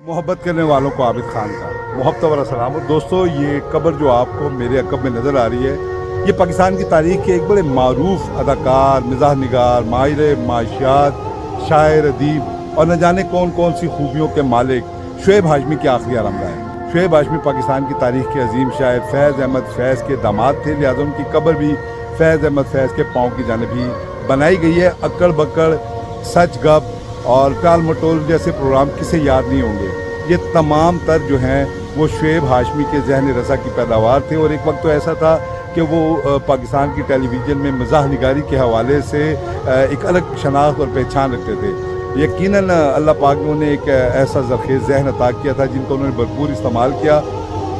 मोहब्बत करने वालों को आबिद खान का मोहब्बत वाला सलाम। और दोस्तों, ये कब्र जो आपको मेरे अकब में नज़र आ रही है, ये पाकिस्तान की तारीख के एक बड़े मारूफ अदाकार, मिजाह निगार, माहिर माशियात, शायर, अदीब और न जाने कौन कौन सी खूबियों के मालिक शुएब हाशमी के आखिरी आरामगाह है। शुएब हाशमी पाकिस्तान की तारीख के अजीम शायर फैज़ अहमद फैज़ के दामाद थे, लिहाजा उनकी कब्र भी फैज़ अहमद फैज़ के पाँव की जानिब ही बनाई गई है। अक्कड़ बक्कड़, सच गप और टाल मटोल जैसे प्रोग्राम किसे याद नहीं होंगे। ये तमाम तर जो हैं वो शुएब हाशमी के ज़हन रसा की पैदावार थे। और एक वक्त तो ऐसा था कि वो पाकिस्तान की टेलीविज़न में मज़ाह निगारी के हवाले से एक अलग शनाख्त और पहचान रखते थे। यकीनन अल्लाह पाक ने उन्हें एक ऐसा ज़रख़ेज़ ज़हन अता किया था जिनका उन्होंने भरपूर इस्तेमाल किया।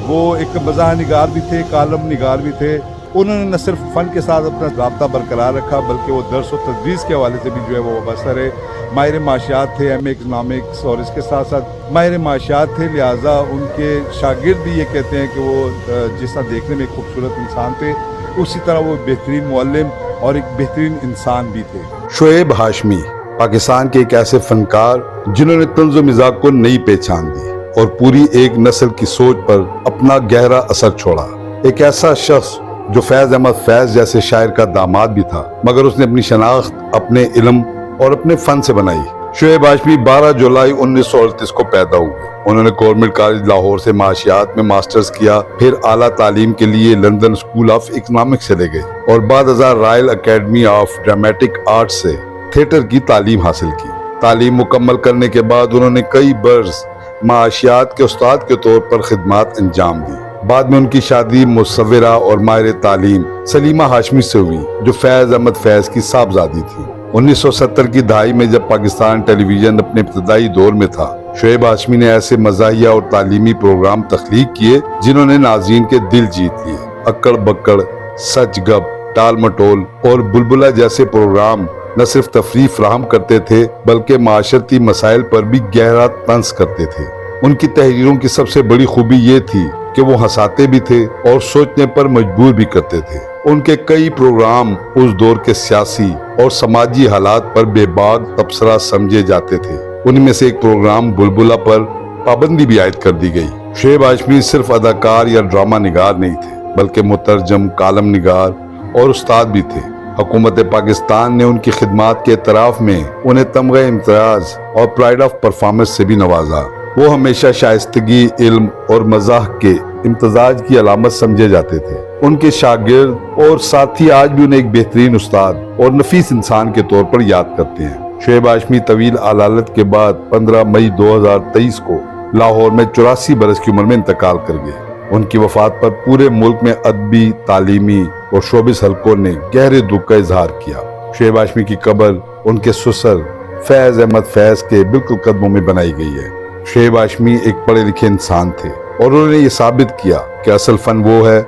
वो एक मज़ाह निगार भी थे, कालम निगार भी थे। उन्होंने न सिर्फ फ़न के साथ अपना राब्ता बरकरार रखा, बल्कि वो दर्स और तदरीस के हवाले से भी जो है वो वाबस्ता रहे। माहिर माशियात थे, एम ए इकनॉमिक्स, और इसके साथ साथ माहिर माशियात थे, लिहाजा उनके शागिर्द भी ये कहते हैं कि वो जिस तरह देखने में एक खूबसूरत इंसान थे, उसी तरह वो बेहतरीन मुअल्लिम और एक बेहतरीन इंसान भी थे। शुएब हाशमी पाकिस्तान के एक ऐसे फनकार जिन्होंने तंज़ो मिज़ाज को नई पहचान दी और पूरी एक नस्ल की सोच पर अपना गहरा असर छोड़ा। एक ऐसा शख्स जो फैज़ अहमद फैज़ जैसे शायर का दामाद भी था, मगर उसने अपनी शनाख्त अपने इल्म और अपने फन से बनाई। शुएब हाशमी 12 जुलाई 1938 को पैदा हुए। उन्होंने गवर्नमेंट कॉलेज लाहौर से माशियात में मास्टर्स किया, फिर आला तालीम के लिए लंदन स्कूल ऑफ इकनॉमिक्स चले गए और बाद royal academy of dramatic art से थिएटर की तालीम हासिल की। तालीम मुकम्मल करने के बाद उन्होंने कई बरस माशियात के उस्ताद के तौर पर खिदमत अंजाम दी। बाद में उनकी शादी मुसव्विरा और माहिर तालीम सलीमा हाशमी से हुई, जो फैज़ अहमद फैज़ की साहबजादी थी। 1970 की दहाई में जब पाकिस्तान टेलीविजन अपने इब्तदाई दौर में था, शुएब हाशमी ने ऐसे मज़ाहिया और तालीमी प्रोग्राम तख्लीक किए जिन्होंने नाज़रीन के दिल जीत लिए। अक्कड़ बक्कड़, सच गप, टाल मटोल और बुलबुला जैसे प्रोग्राम न सिर्फ तफरीह फराहम करते थे, बल्कि माशरती मसाइल पर भी गहरा तंज करते थे। उनकी तहरीरों की सबसे बड़ी खूबी ये थी कि वो हंसाते भी थे और सोचने पर मजबूर भी करते थे। उनके कई प्रोग्राम उस दौर के सियासी और समाजी हालात पर बेबाक तबसरा समझे जाते थे। उनमें से एक प्रोग्राम बुलबुला पर पाबंदी भी आयद कर दी गई। शुएब हाशमी सिर्फ अदाकार या ड्रामा निगार नहीं थे, बल्कि मुतरजम, कालम निगार और उस्ताद भी थे। हुकूमत पाकिस्तान ने उनकी खिदमात के एतराफ़ में उन्हें तमग़े इम्तियाज़ और प्राइड ऑफ परफॉर्मेंस से भी नवाजा। वो हमेशा शाइस्तगी, इल्म और मज़ाह के इम्तिजाज की अलामत समझे जाते थे। उनके शागिर्द और साथी आज भी उन्हें एक बेहतरीन उस्ताद और नफीस इंसान के तौर पर याद करते हैं। शुएब हाशमी तवील आलालत के बाद 15 मई 2023 को लाहौर में 84 बरस की उम्र में इंतकाल कर गए। उनकी वफात पर पूरे मुल्क में अदबी, तालीमी और शोबिस हलकों ने गहरे दुख का इजहार किया। शुएब हाशमी की कब्र उनके ससुर फैज़ अहमद फैज़ के बिल्कुल कदमों में बनाई गई है। शुएब हाशमी एक पढ़े लिखे इंसान थे और उन्होंने ये साबित किया कि असल फन वो है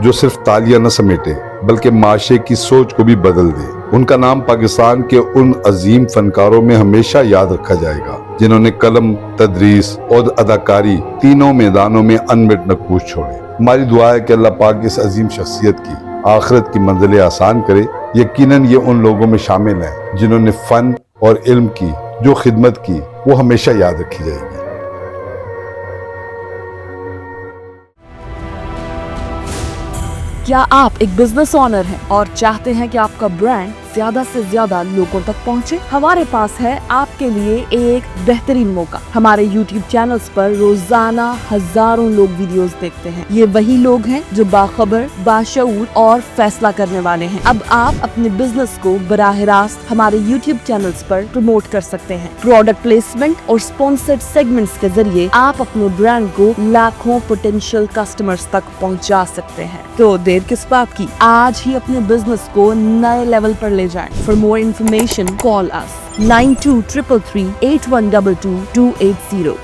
जो सिर्फ तालियां न समेटे, बल्कि माशरे की सोच को भी बदल दे। उनका नाम पाकिस्तान के उन अजीम फनकारों में हमेशा याद रखा जाएगा जिन्होंने कलम, तदरीस और अदाकारी तीनों मैदानों में अनमिट नक्ूश छोड़े। हमारी दुआ है कि अल्लाह पाक इस अजीम शख्सियत की आखिरत की मंजिलें आसान करे। यकीनन ये उन लोगों में शामिल हैं जिन्होंने फन और इल्म की जो खिदमत की वो हमेशा याद रखी जाएगी। क्या आप एक बिजनेस ओनर हैं और चाहते हैं कि आपका ब्रांड ज्यादा से ज्यादा लोगों तक पहुंचे? हमारे पास है आपके लिए एक बेहतरीन मौका। हमारे YouTube चैनल्स पर रोजाना हजारों लोग वीडियोस देखते हैं। ये वही लोग हैं जो बाखबर, बाशऊर और फैसला करने वाले हैं। अब आप अपने बिजनेस को बराह रास्त हमारे YouTube चैनल्स पर प्रमोट कर सकते हैं। प्रोडक्ट प्लेसमेंट और स्पॉन्सर्ड सेगमेंट्स के जरिए आप अपने ब्रांड को लाखों पोटेंशियल कस्टमर्स तक पहुंचा सकते हैं। तो देर किस बात की, आज ही अपने बिजनेस को नए लेवल पर ले जाएं। For more information, call us 9233 8122 280.